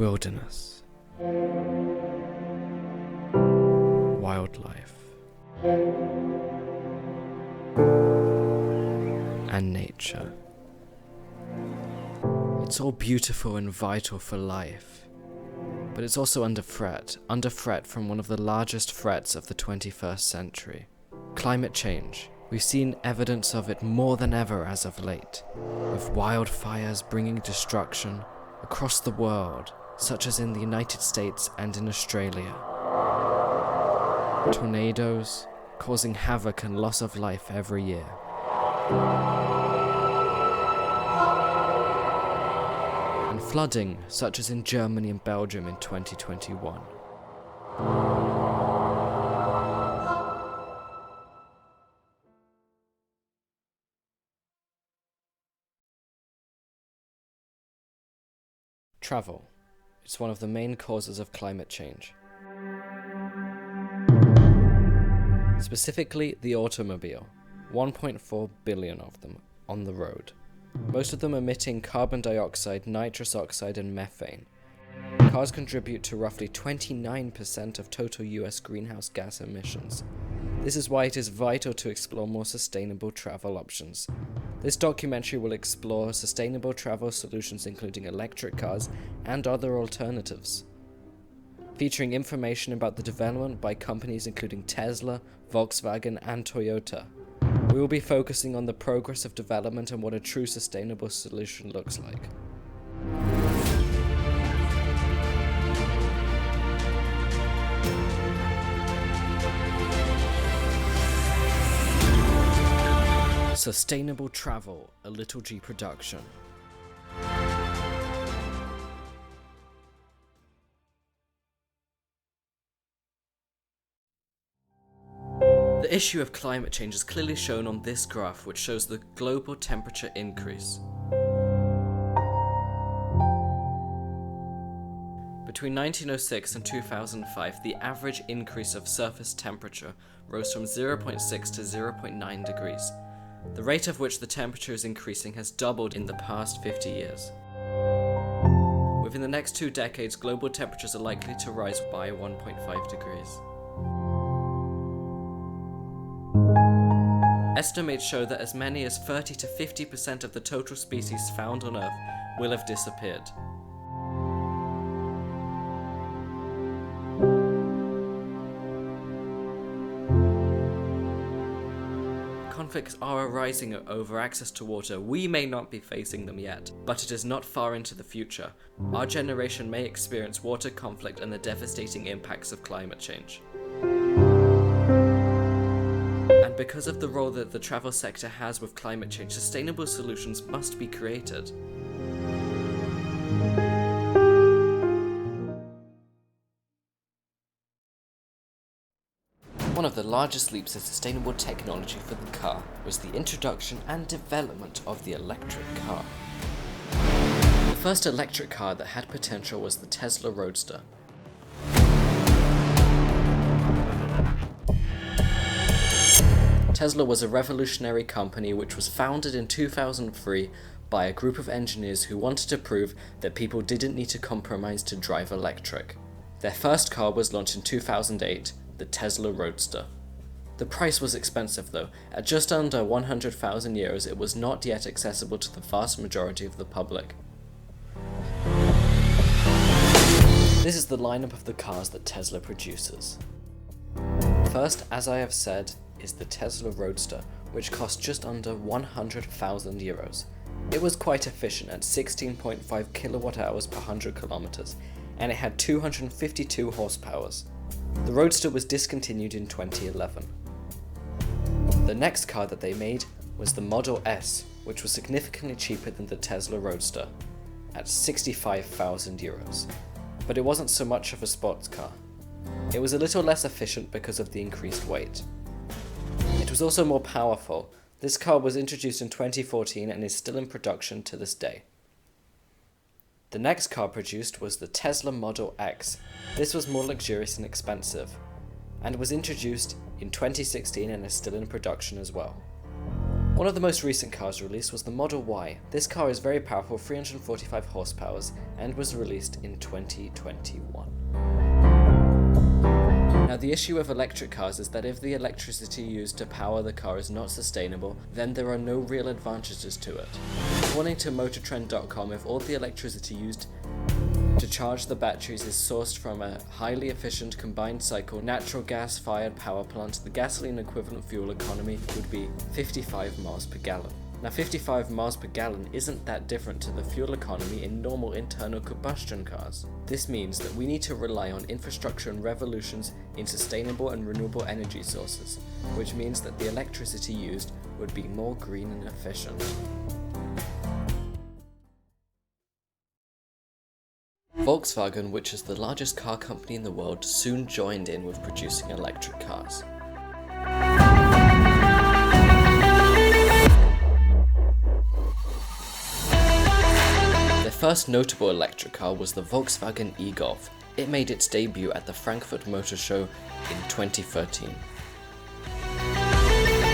wilderness, wildlife, and nature. It's all beautiful and vital for life, but it's also under threat from one of the largest threats of the 21st century. Climate change. We've seen evidence of it more than ever as of late, with wildfires bringing destruction across the world, such as in the United States and in Australia. Tornadoes causing havoc and loss of life every year. And flooding, such as in Germany and Belgium in 2021. Travel. It's one of the main causes of climate change. Specifically, the automobile. 1.4 billion of them on the road. Most of them emitting carbon dioxide, nitrous oxide, and methane. Cars contribute to roughly 29% of total US greenhouse gas emissions. This is why it is vital to explore more sustainable travel options. This documentary will explore sustainable travel solutions including electric cars and other alternatives, featuring information about the development by companies including Tesla, Volkswagen, and Toyota. We will be focusing on the progress of development and what a true sustainable solution looks like. Sustainable Travel, a Little G production. The issue of climate change is clearly shown on this graph, which shows the global temperature increase. Between 1906 and 2005, the average increase of surface temperature rose from 0.6 to 0.9 degrees. The rate at which the temperature is increasing has doubled in the past 50 years. Within the next 2 decades, global temperatures are likely to rise by 1.5 degrees. Estimates show that as many as 30 to 50% of the total species found on Earth will have disappeared. Conflicts are arising over access to water. We may not be facing them yet, but it is not far into the future. Our generation may experience water conflict and the devastating impacts of climate change. And because of the role that the travel sector has with climate change, sustainable solutions must be created. One of the largest leaps in sustainable technology for the car was the introduction and development of the electric car. The first electric car that had potential was the Tesla Roadster. Tesla was a revolutionary company which was founded in 2003 by a group of engineers who wanted to prove that people didn't need to compromise to drive electric. Their first car was launched in 2008, the Tesla Roadster. The price was expensive though. At just under 100,000 euros, it was not yet accessible to the vast majority of the public. This is the lineup of the cars that Tesla produces. First, as I have said, is the Tesla Roadster, which cost just under 100,000 euros. It was quite efficient at 16.5 kilowatt hours per 100 kilometers, and it had 252 horsepower. The Roadster was discontinued in 2011. The next car that they made was the Model S, which was significantly cheaper than the Tesla Roadster, at 65,000 euros. But it wasn't so much of a sports car. It was a little less efficient because of the increased weight. It was also more powerful. This car was introduced in 2014 and is still in production to this day. The next car produced was the Tesla Model X. This was more luxurious and expensive, and was introduced in 2016 and is still in production as well. One of the most recent cars released was the Model Y. This car is very powerful, 345 horsepower, and was released in 2021. Now, the issue with electric cars is that if the electricity used to power the car is not sustainable, then there are no real advantages to it. According to MotorTrend.com, if all the electricity used to charge the batteries is sourced from a highly efficient combined cycle natural gas-fired power plant, the gasoline equivalent fuel economy would be 55 miles per gallon. Now, 55 miles per gallon isn't that different to the fuel economy in normal internal combustion cars. This means that we need to rely on infrastructure and revolutions in sustainable and renewable energy sources, which means that the electricity used would be more green and efficient. Volkswagen, which is the largest car company in the world, soon joined in with producing electric cars. The first notable electric car was the Volkswagen e-Golf. It made its debut at the Frankfurt Motor Show in 2013.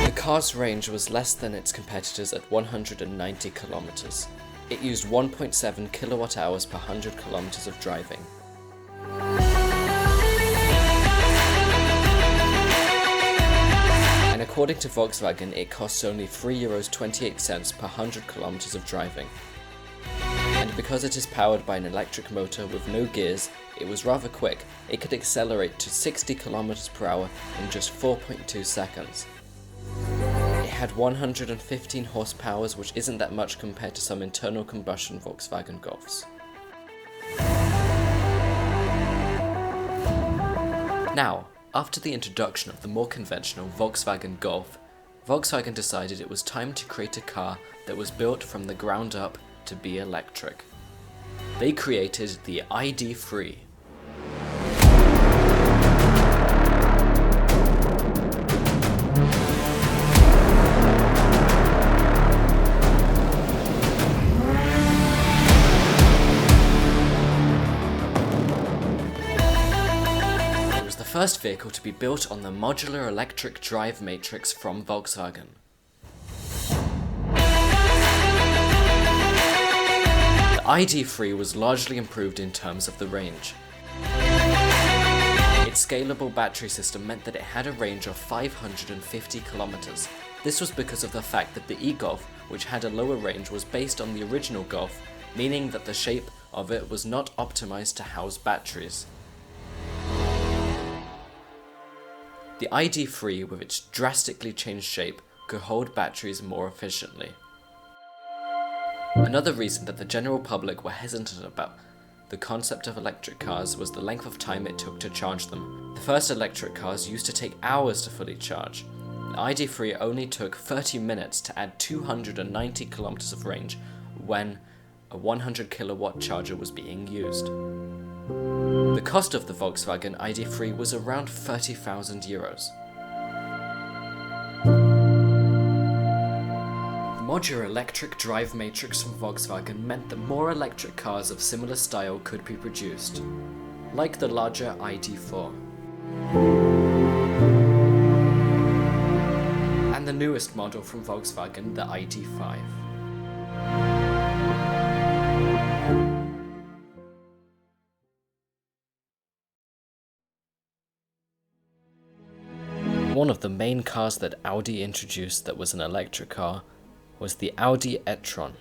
The car's range was less than its competitors at 190 kilometers. It used 1.7 kilowatt hours per 100 kilometers of driving. And according to Volkswagen, it costs only €3.28 per 100 kilometers of driving. And because it is powered by an electric motor with no gears, it was rather quick. It could accelerate to 60 kilometers per hour in just 4.2 seconds. It had 115 horsepower, which isn't that much compared to some internal combustion Volkswagen Golfs. Now, after the introduction of the more conventional Volkswagen Golf, Volkswagen decided it was time to create a car that was built from the ground up to be electric. They created the ID.3. It was the first vehicle to be built on the modular electric drive matrix from Volkswagen. The ID.3 was largely improved in terms of the range. Its scalable battery system meant that it had a range of 550 kilometers. This was because of the fact that the e-Golf, which had a lower range, was based on the original Golf, meaning that the shape of it was not optimized to house batteries. The ID.3, with its drastically changed shape, could hold batteries more efficiently. Another reason that the general public were hesitant about the concept of electric cars was the length of time it took to charge them. The first electric cars used to take hours to fully charge. The ID.3 only took 30 minutes to add 290 kilometers of range when a 100 kilowatt charger was being used. The cost of the Volkswagen ID.3 was around €30,000. The modular electric drive matrix from Volkswagen meant that more electric cars of similar style could be produced, like the larger ID.4. And the newest model from Volkswagen, the ID.5. One of the main cars that Audi introduced that was an electric car was the Audi e-tron.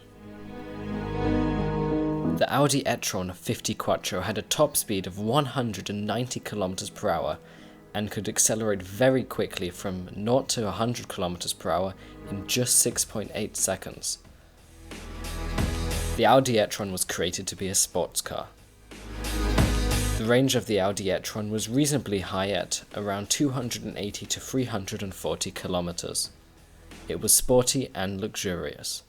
The Audi e-tron 50 Quattro had a top speed of 190 km per hour and could accelerate very quickly from 0 to 100 km per hour in just 6.8 seconds. The Audi e-tron was created to be a sports car. The range of the Audi e-tron was reasonably high at around 280 to 340 kilometers. It was sporty and luxurious.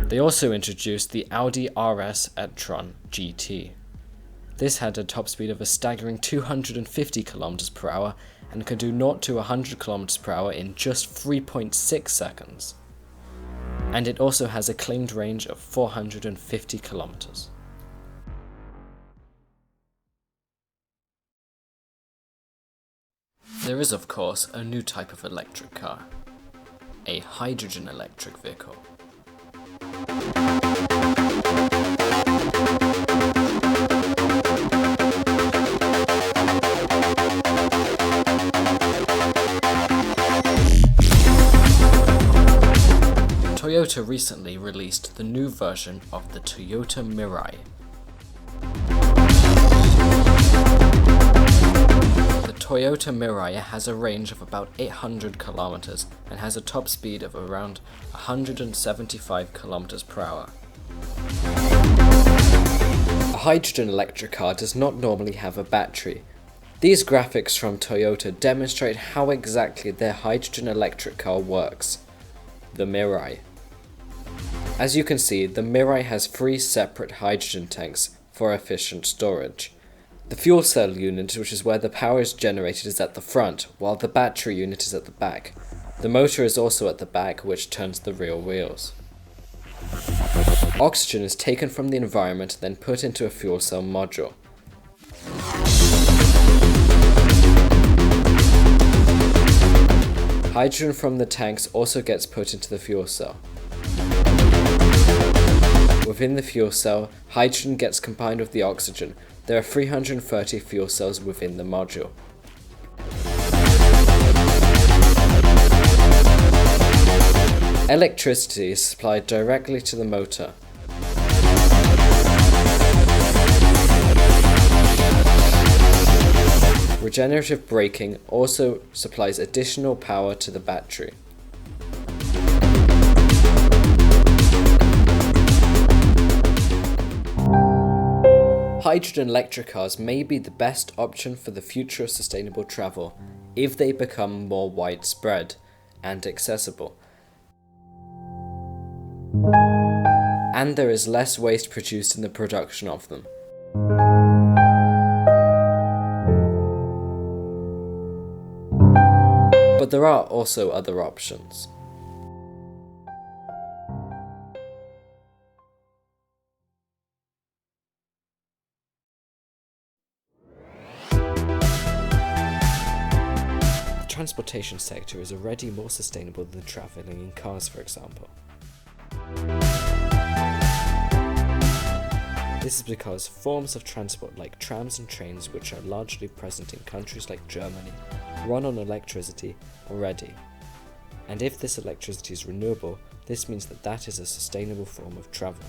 They also introduced the Audi RS e-tron GT. This had a top speed of a staggering 250 km per hour and could do 0 to 100 km per hour in just 3.6 seconds. and it also has a claimed range of 450 kilometers. There is, of course, a new type of electric car, a hydrogen electric vehicle. Toyota recently released the new version of the Toyota Mirai. The Toyota Mirai has a range of about 800 kilometers and has a top speed of around 175 kilometers per hour. A hydrogen electric car does not normally have a battery. These graphics from Toyota demonstrate how exactly their hydrogen electric car works. The Mirai. As you can see, the Mirai has 3 separate hydrogen tanks for efficient storage. The fuel cell unit, which is where the power is generated, is at the front, while the battery unit is at the back. The motor is also at the back, which turns the rear wheels. Oxygen is taken from the environment, then put into a fuel cell module. Hydrogen from the tanks also gets put into the fuel cell. Within the fuel cell, hydrogen gets combined with the oxygen. There are 330 fuel cells within the module. Electricity is supplied directly to the motor. Regenerative braking also supplies additional power to the battery. Hydrogen electric cars may be the best option for the future of sustainable travel if they become more widespread and accessible. And there is less waste produced in the production of them. But there are also other options. The transportation sector is already more sustainable than travelling in cars, for example. This is because forms of transport like trams and trains, which are largely present in countries like Germany, run on electricity already. And if this electricity is renewable, this means that that is a sustainable form of travel.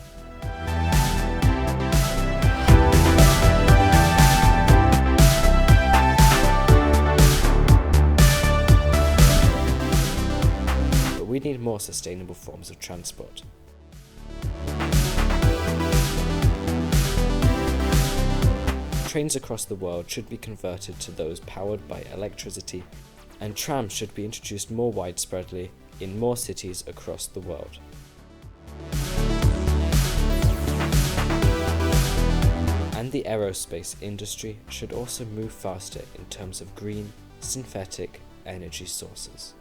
But we need more sustainable forms of transport. Trains across the world should be converted to those powered by electricity, and trams should be introduced more widespreadly in more cities across the world. And the aerospace industry should also move faster in terms of green, synthetic energy sources.